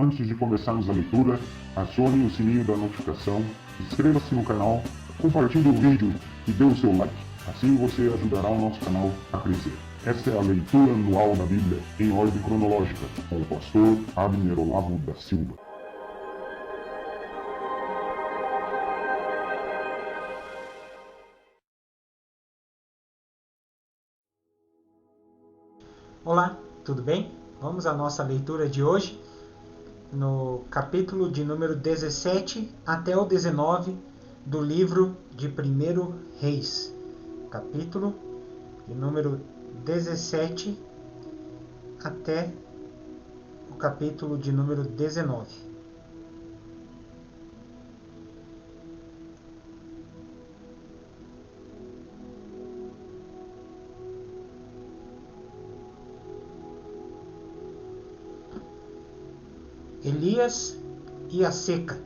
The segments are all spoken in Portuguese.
Antes de começarmos a leitura, acione o sininho da notificação, inscreva-se no canal, compartilhe o vídeo e dê o seu like. Assim você ajudará o nosso canal a crescer. Esta é a leitura anual da Bíblia em ordem cronológica, com o pastor Abner Olavo da Silva. Olá, tudo bem? Vamos à nossa leitura de hoje, no capítulo de número 17 até o 19 do livro de 1 Reis. Capítulo de número 17 até o capítulo de número 19. Elias e a seca.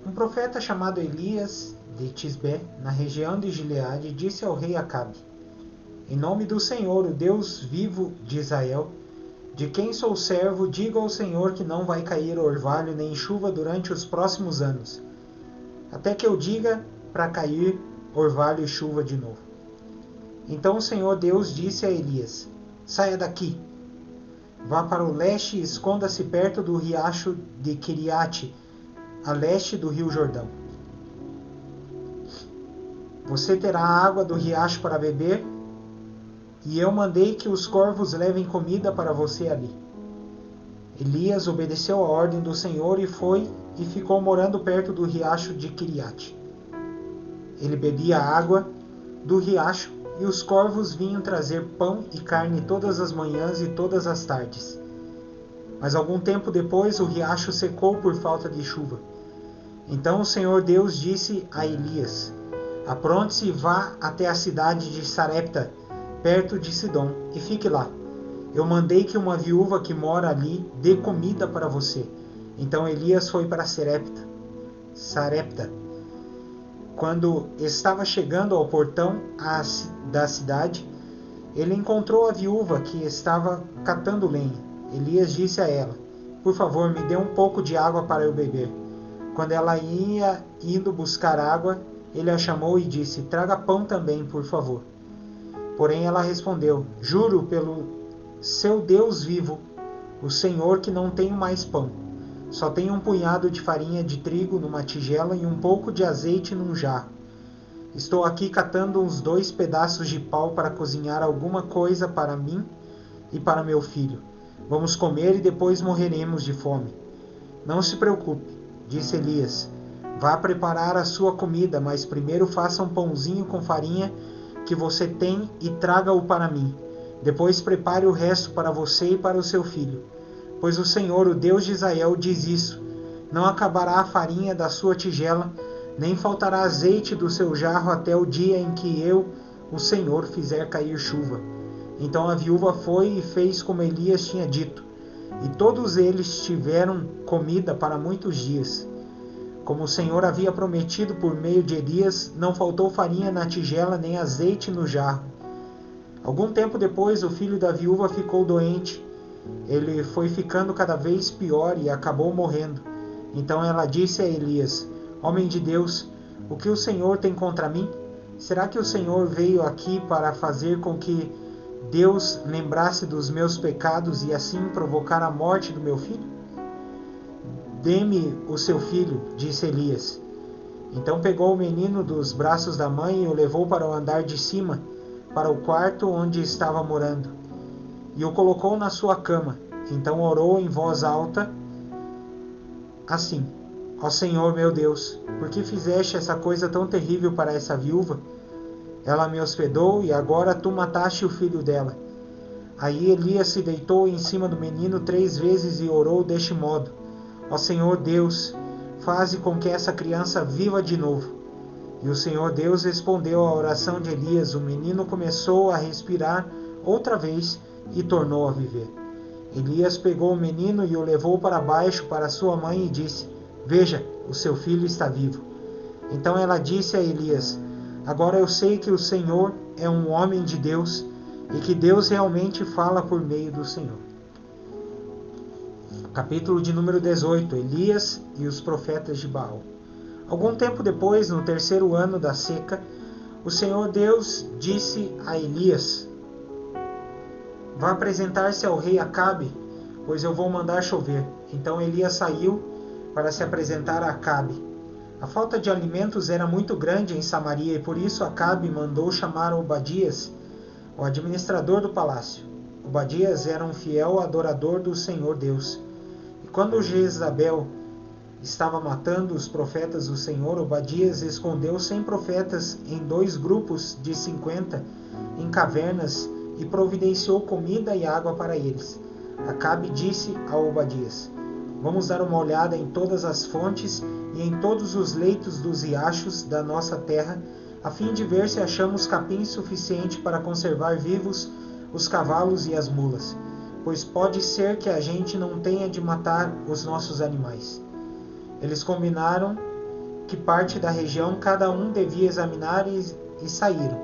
Um profeta chamado Elias de Tisbé, na região de Gileade, disse ao rei Acabe: Em nome do Senhor, o Deus vivo de Israel, de quem sou servo, diga ao Senhor que não vai cair orvalho nem chuva durante os próximos anos, até que eu diga para cair orvalho e chuva de novo. Então o Senhor Deus disse a Elias: Saia daqui. Vá para o leste e esconda-se perto do riacho de Quiriate, a leste do rio Jordão. Você terá água do riacho para beber, e eu mandei que os corvos levem comida para você ali. Elias obedeceu a ordem do Senhor e foi e ficou morando perto do riacho de Quiriate. Ele bebia água do riacho, e os corvos vinham trazer pão e carne todas as manhãs e todas as tardes. Mas algum tempo depois o riacho secou por falta de chuva. Então o Senhor Deus disse a Elias: Apronte-se e vá até a cidade de Sarepta, perto de Sidom, e fique lá. Eu mandei que uma viúva que mora ali dê comida para você. Então Elias foi para Sarepta. Quando estava chegando ao portão da cidade, ele encontrou a viúva que estava catando lenha. Elias disse a ela: Por favor, me dê um pouco de água para eu beber. Quando ela ia indo buscar água, ele a chamou e disse: Traga pão também, por favor. Porém ela respondeu: Juro pelo seu Deus vivo, o Senhor, que não tenho mais pão. Só tenho um punhado de farinha de trigo numa tigela e um pouco de azeite num jarro. Estou aqui catando uns 2 pedaços de pau para cozinhar alguma coisa para mim e para meu filho. Vamos comer e depois morreremos de fome. Não se preocupe, disse Elias. Vá preparar a sua comida, mas primeiro faça um pãozinho com farinha que você tem e traga-o para mim. Depois prepare o resto para você e para o seu filho. Pois o Senhor, o Deus de Israel, diz isso: Não acabará a farinha da sua tigela, nem faltará azeite do seu jarro até o dia em que eu, o Senhor, fizer cair chuva. Então a viúva foi e fez como Elias tinha dito, e todos eles tiveram comida para muitos dias. Como o Senhor havia prometido por meio de Elias, não faltou farinha na tigela nem azeite no jarro. Algum tempo depois, o filho da viúva ficou doente. Ele foi ficando cada vez pior e acabou morrendo. Então ela disse a Elias: Homem de Deus, o que o Senhor tem contra mim? Será que o Senhor veio aqui para fazer com que Deus lembrasse dos meus pecados e assim provocar a morte do meu filho? Dê-me o seu filho, disse Elias. Então pegou o menino dos braços da mãe e o levou para o andar de cima, para o quarto onde estava morando, e o colocou na sua cama. Então orou em voz alta, assim: Ó Senhor meu Deus, por que fizeste essa coisa tão terrível para essa viúva? Ela me hospedou e agora tu mataste o filho dela. Aí Elias se deitou em cima do menino 3 vezes e orou deste modo: Ó Senhor Deus, faze com que essa criança viva de novo. E o Senhor Deus respondeu à oração de Elias. O menino começou a respirar outra vez e tornou a viver. Elias pegou o menino e o levou para baixo para sua mãe e disse: Veja, o seu filho está vivo. Então ela disse a Elias: Agora eu sei que o Senhor é um homem de Deus e que Deus realmente fala por meio do Senhor. Capítulo de número 18. Elias e os profetas de Baal. Algum tempo depois, no terceiro ano da seca, o Senhor Deus disse a Elias: vá apresentar-se ao rei Acabe, pois eu vou mandar chover. Então Elias saiu para se apresentar a Acabe. A falta de alimentos era muito grande em Samaria, e por isso Acabe mandou chamar Obadias, o administrador do palácio. Obadias era um fiel adorador do Senhor Deus. E quando Jezabel estava matando os profetas do Senhor, Obadias escondeu 100 profetas em 2 grupos de 50 em cavernas e providenciou comida e água para eles. Acabe disse a Obadias: vamos dar uma olhada em todas as fontes e em todos os leitos dos riachos da nossa terra, a fim de ver se achamos capim suficiente para conservar vivos os cavalos e as mulas, pois pode ser que a gente não tenha de matar os nossos animais. Eles combinaram que parte da região cada um devia examinar e saíram,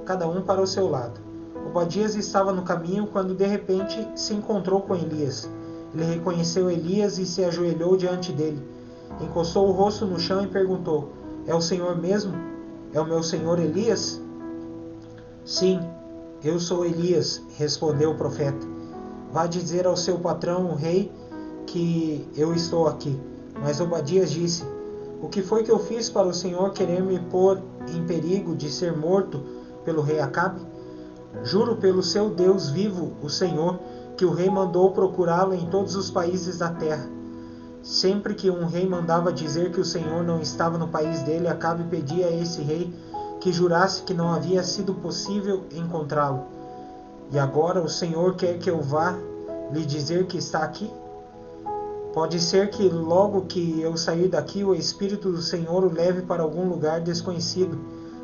cada um para o seu lado. Obadias estava no caminho quando de repente se encontrou com Elias. Ele reconheceu Elias e se ajoelhou diante dele. Encostou o rosto no chão e perguntou: é o Senhor mesmo? É o meu senhor Elias? Sim, eu sou Elias, respondeu o profeta. Vá dizer ao seu patrão, o rei, que eu estou aqui. Mas Obadias disse: o que foi que eu fiz para o Senhor querer me pôr em perigo de ser morto pelo rei Acabe? Juro pelo seu Deus vivo, o Senhor, que o rei mandou procurá-lo em todos os países da terra. Sempre que um rei mandava dizer que o Senhor não estava no país dele, Acabe pedia a esse rei que jurasse que não havia sido possível encontrá-lo. E agora o Senhor quer que eu vá lhe dizer que está aqui? Pode ser que logo que eu sair daqui, o Espírito do Senhor o leve para algum lugar desconhecido.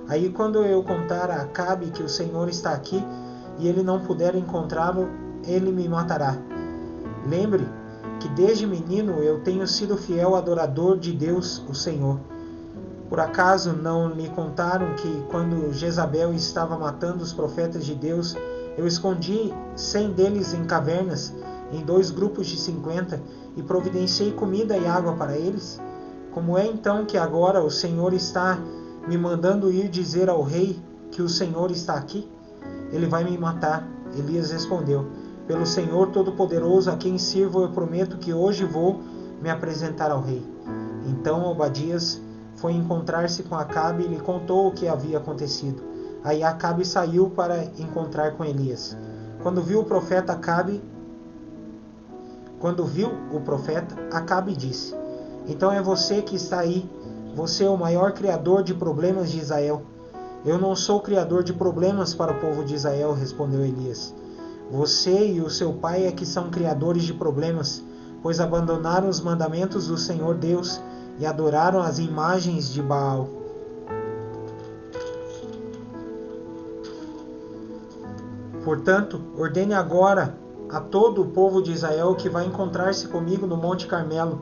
Aí quando eu contar a Acabe que o Senhor está aqui e ele não puder encontrá-lo, ele me matará. Lembre que desde menino eu tenho sido fiel adorador de Deus, o Senhor. Por acaso não lhe contaram que quando Jezabel estava matando os profetas de Deus, eu escondi 100 deles em cavernas, em 2 grupos de 50, e providenciei comida e água para eles? Como é então que agora o Senhor está me mandando ir dizer ao rei que o Senhor está aqui? Ele vai me matar. Elias respondeu: pelo Senhor Todo-Poderoso a quem sirvo, eu prometo que hoje vou me apresentar ao rei. Então Obadias foi encontrar-se com Acabe e lhe contou o que havia acontecido. Aí Acabe saiu para encontrar com Elias. Quando viu o profeta, Acabe disse: então é você que está aí, você é o maior criador de problemas de Israel. Eu não sou criador de problemas para o povo de Israel, respondeu Elias. Você e o seu pai é que são criadores de problemas, pois abandonaram os mandamentos do Senhor Deus e adoraram as imagens de Baal. Portanto, ordene agora a todo o povo de Israel que vai encontrar-se comigo no Monte Carmelo,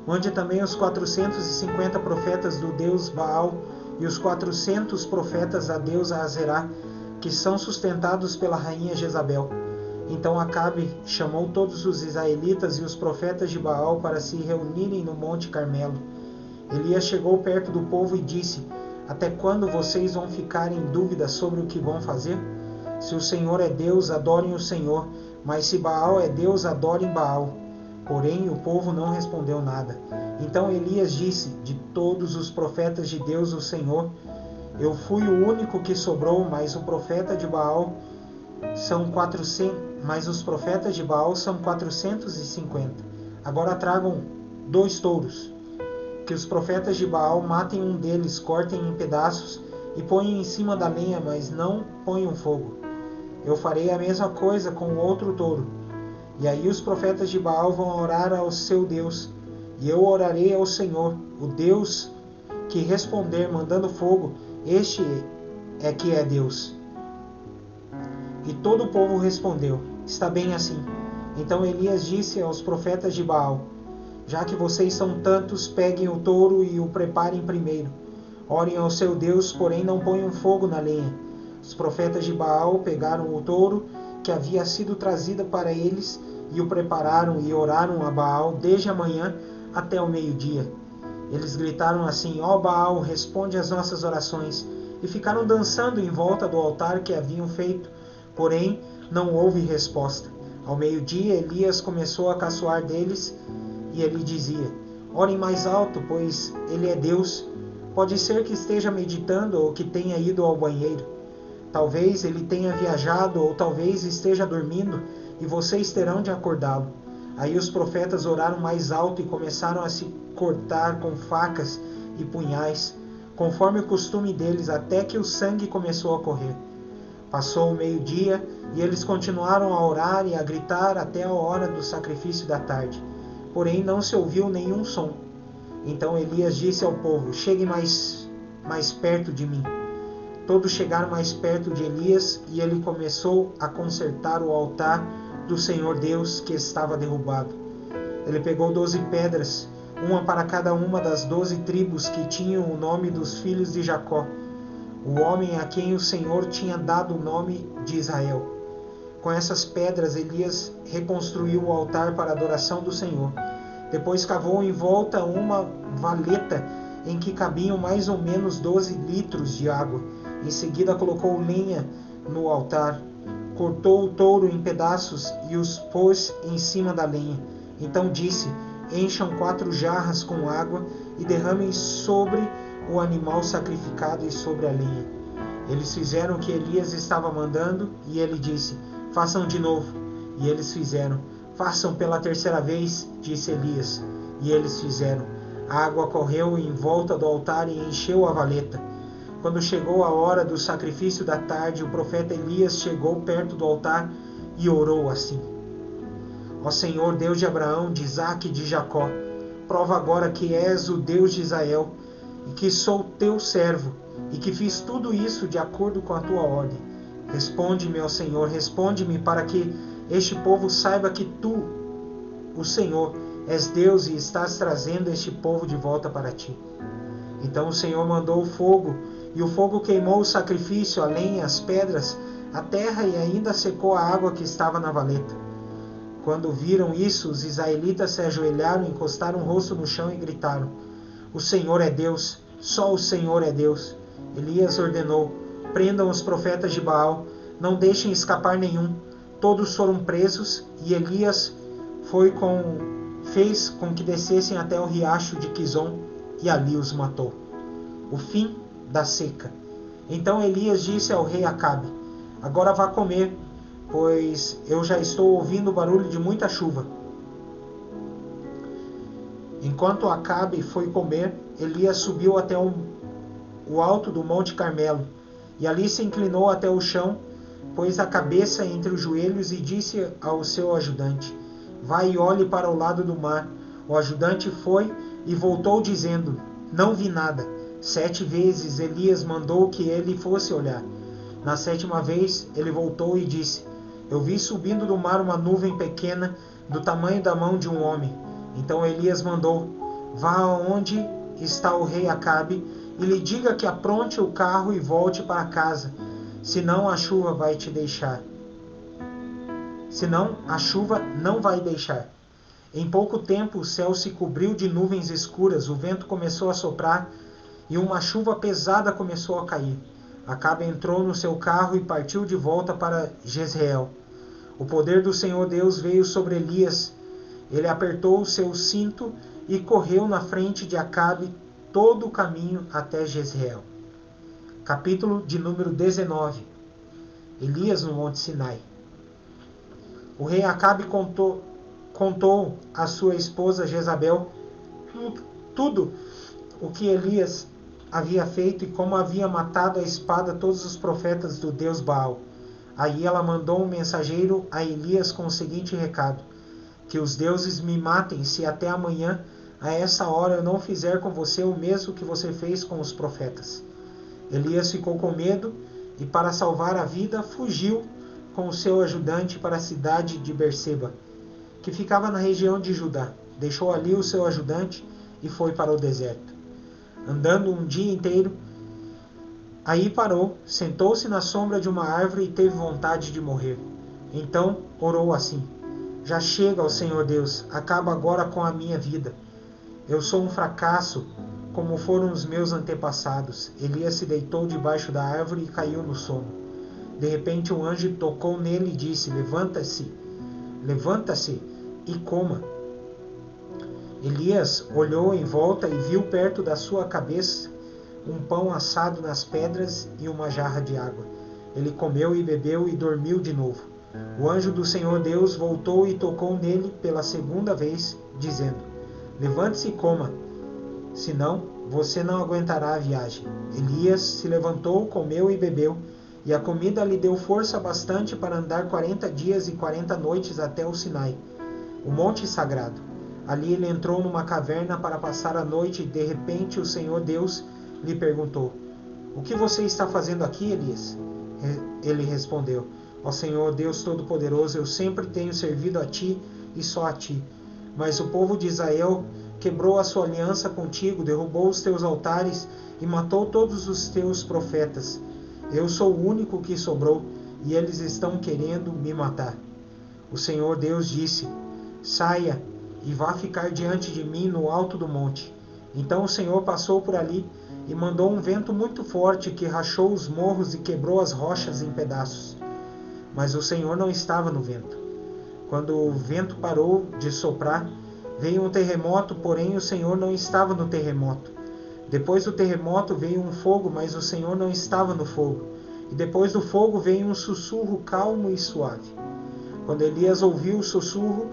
onde também os 450 profetas do deus Baal e os 400 profetas da deusa Azerá, que são sustentados pela rainha Jezabel. Então Acabe chamou todos os israelitas e os profetas de Baal para se reunirem no Monte Carmelo. Elias chegou perto do povo e disse: até quando vocês vão ficar em dúvida sobre o que vão fazer? Se o Senhor é Deus, adorem o Senhor, mas se Baal é Deus, adorem Baal. Porém, o povo não respondeu nada. Então Elias disse: de todos os profetas de Deus, o Senhor, eu fui o único que sobrou, mas os profetas de Baal são 450. Agora tragam 2 touros. Que os profetas de Baal matem um deles, cortem em pedaços e ponham em cima da lenha, mas não ponham fogo. Eu farei a mesma coisa com o outro touro. E aí os profetas de Baal vão orar ao seu Deus, e eu orarei ao Senhor, o Deus que responder mandando fogo, este é que é Deus. E todo o povo respondeu: está bem assim. Então Elias disse aos profetas de Baal: já que vocês são tantos, peguem o touro e o preparem primeiro. Orem ao seu Deus, porém não ponham fogo na lenha. Os profetas de Baal pegaram o touro que havia sido trazido para eles e o prepararam e oraram a Baal desde a manhã até o meio-dia. Eles gritaram assim: ó Baal, responde às nossas orações. E ficaram dançando em volta do altar que haviam feito, porém não houve resposta. Ao meio-dia, Elias começou a caçoar deles, e ele dizia: orem mais alto, pois ele é Deus. Pode ser que esteja meditando ou que tenha ido ao banheiro. Talvez ele tenha viajado ou talvez esteja dormindo, e vocês terão de acordá-lo. Aí os profetas oraram mais alto e começaram a se cortar com facas e punhais, conforme o costume deles, até que o sangue começou a correr. Passou o meio-dia e eles continuaram a orar e a gritar até a hora do sacrifício da tarde. Porém não se ouviu nenhum som. Então Elias disse ao povo: cheguem mais perto de mim. Todos chegaram mais perto de Elias e ele começou a consertar o altar do Senhor Deus que estava derrubado. Ele pegou 12 pedras, uma para cada uma das 12 tribos que tinham o nome dos filhos de Jacó, o homem a quem o Senhor tinha dado o nome de Israel. Com essas pedras, Elias reconstruiu o altar para a adoração do Senhor. Depois cavou em volta uma valeta em que cabiam mais ou menos 12 litros de água. Em seguida colocou lenha no altar, cortou o touro em pedaços e os pôs em cima da lenha. Então disse: encham 4 jarras com água e derramem sobre o animal sacrificado e sobre a lenha. Eles fizeram o que Elias estava mandando e ele disse: façam de novo. E eles fizeram. Façam pela 3ª vez, disse Elias. E eles fizeram. A água correu em volta do altar e encheu a valeta. Quando chegou a hora do sacrifício da tarde, o profeta Elias chegou perto do altar e orou assim: ó Senhor, Deus de Abraão, de Isaque e de Jacó, prova agora que és o Deus de Israel, e que sou teu servo, e que fiz tudo isso de acordo com a tua ordem. Responde-me, ó Senhor, responde-me, para que este povo saiba que tu, o Senhor, és Deus e estás trazendo este povo de volta para ti. Então o Senhor mandou o fogo, e o fogo queimou o sacrifício, a lenha, as pedras, a terra e ainda secou a água que estava na valeta. Quando viram isso, os israelitas se ajoelharam, encostaram o rosto no chão e gritaram: o Senhor é Deus, só o Senhor é Deus. Elias ordenou: prendam os profetas de Baal, não deixem escapar nenhum. Todos foram presos e Elias fez com que descessem até o riacho de Quizon e ali os matou. O fim da seca. Então Elias disse ao rei Acabe: agora vá comer, pois eu já estou ouvindo o barulho de muita chuva. Enquanto Acabe foi comer, Elias subiu até o alto do Monte Carmelo, e ali se inclinou até o chão, pôs a cabeça entre os joelhos e disse ao seu ajudante: vai e olhe para o lado do mar. O ajudante foi e voltou dizendo: não vi nada. 7 vezes Elias mandou que ele fosse olhar. Na 7ª vez ele voltou e disse: eu vi subindo do mar uma nuvem pequena, do tamanho da mão de um homem. Então Elias mandou: vá aonde está o rei Acabe e lhe diga que apronte o carro e volte para casa, senão a chuva vai te deixar. Senão a chuva não vai deixar. Em pouco tempo o céu se cobriu de nuvens escuras, o vento começou a soprar e uma chuva pesada começou a cair. Acabe entrou no seu carro e partiu de volta para Jezreel. O poder do Senhor Deus veio sobre Elias. Ele apertou o seu cinto e correu na frente de Acabe todo o caminho até Jezreel. Capítulo de número 19. Elias no Monte Sinai. O rei Acabe contou à sua esposa Jezabel tudo o que Elias havia feito e como havia matado a espada todos os profetas do Deus Baal. Aí ela mandou um mensageiro a Elias com o seguinte recado: que os deuses me matem se até amanhã, a essa hora, eu não fizer com você o mesmo que você fez com os profetas. Elias ficou com medo e, para salvar a vida, fugiu com o seu ajudante para a cidade de Berseba, que ficava na região de Judá. Deixou ali o seu ajudante e foi para o deserto. Andando um dia inteiro, aí parou, sentou-se na sombra de uma árvore e teve vontade de morrer. Então orou assim: Já chega, ó Senhor Deus, acaba agora com a minha vida. Eu sou um fracasso, como foram os meus antepassados. Elias se deitou debaixo da árvore e caiu no sono. De repente um anjo tocou nele e disse: levanta-se e coma. Elias olhou em volta e viu perto da sua cabeça um pão assado nas pedras e uma jarra de água. Ele comeu e bebeu e dormiu de novo. O anjo do Senhor Deus voltou e tocou nele pela segunda vez, dizendo: levante-se e coma, senão você não aguentará a viagem. Elias se levantou, comeu e bebeu, e a comida lhe deu força bastante para andar 40 dias e 40 noites até o Sinai, o monte sagrado. Ali ele entrou numa caverna para passar a noite e de repente o Senhor Deus lhe perguntou: o que você está fazendo aqui, Elias? Ele respondeu: ó Senhor Deus Todo-Poderoso, eu sempre tenho servido a ti e só a ti. Mas o povo de Israel quebrou a sua aliança contigo, derrubou os teus altares e matou todos os teus profetas. Eu sou o único que sobrou e eles estão querendo me matar. O Senhor Deus disse: saia e vá ficar diante de mim no alto do monte. Então o Senhor passou por ali e mandou um vento muito forte que rachou os morros e quebrou as rochas em pedaços. Mas o Senhor não estava no vento. Quando o vento parou de soprar, veio um terremoto, porém o Senhor não estava no terremoto. Depois do terremoto veio um fogo, mas o Senhor não estava no fogo. E depois do fogo veio um sussurro calmo e suave. Quando Elias ouviu o sussurro,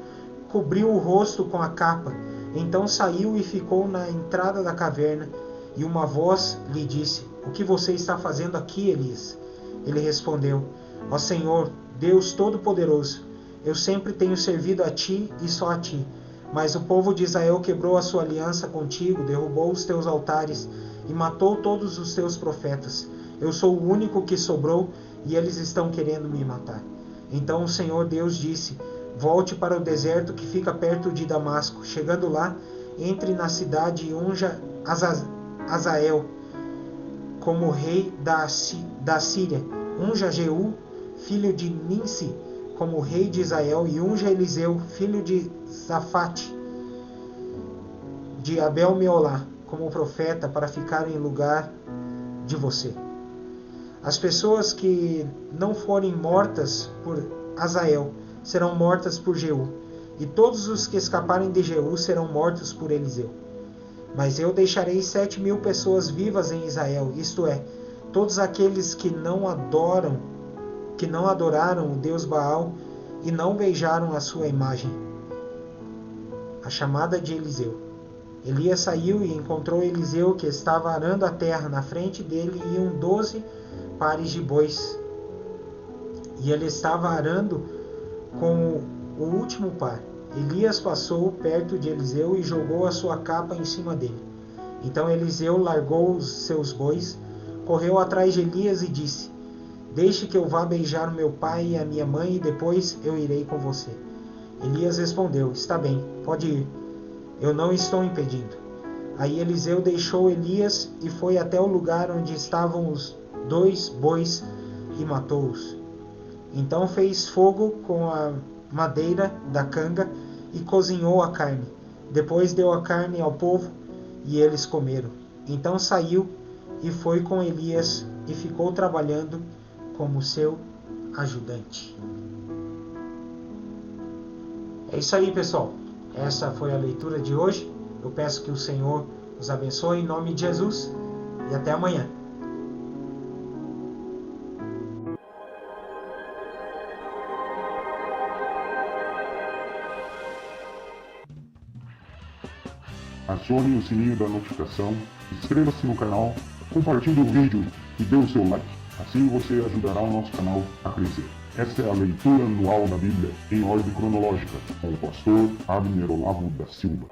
cobriu o rosto com a capa. Então saiu e ficou na entrada da caverna. E uma voz lhe disse: o que você está fazendo aqui, Elias? Ele respondeu: ó Senhor, Deus Todo-Poderoso, eu sempre tenho servido a ti e só a ti. Mas o povo de Israel quebrou a sua aliança contigo, derrubou os teus altares e matou todos os teus profetas. Eu sou o único que sobrou e eles estão querendo me matar. Então o Senhor Deus disse: volte para o deserto que fica perto de Damasco. Chegando lá, entre na cidade e unja Azael como rei da Síria. Unja Jeú, filho de Ninsi, como rei de Israel, e unja Eliseu, filho de Safate, de Abel-Meolá, como profeta, para ficar em lugar de você. As pessoas que não forem mortas por Azael serão mortas por Jeú, e todos os que escaparem de Jeú serão mortos por Eliseu. Mas eu deixarei 7.000 pessoas vivas em Israel, isto é, todos aqueles que não adoraram o Deus Baal e não beijaram a sua imagem. A chamada de Eliseu. Elias saiu e encontrou Eliseu, que estava arando a terra. Na frente dele iam 12 pares de bois, e ele estava arando com o último par. Elias passou perto de Eliseu e jogou a sua capa em cima dele. Então Eliseu largou os seus bois, correu atrás de Elias e disse: deixe que eu vá beijar o meu pai e a minha mãe, e depois eu irei com você. Elias respondeu: está bem, pode ir, eu não estou impedindo. Aí Eliseu deixou Elias e foi até o lugar onde estavam os 2 bois e matou-os. Então fez fogo com a madeira da canga e cozinhou a carne. Depois deu a carne ao povo e eles comeram. Então saiu e foi com Elias e ficou trabalhando como seu ajudante. É isso aí, pessoal. Essa foi a leitura de hoje. Eu peço que o Senhor os abençoe em nome de Jesus e até amanhã. Acione o sininho da notificação, inscreva-se no canal, compartilhe o vídeo e dê o seu like. Assim você ajudará o nosso canal a crescer. Esta é a leitura anual da Bíblia em ordem cronológica, com o pastor Abner Olavo da Silva.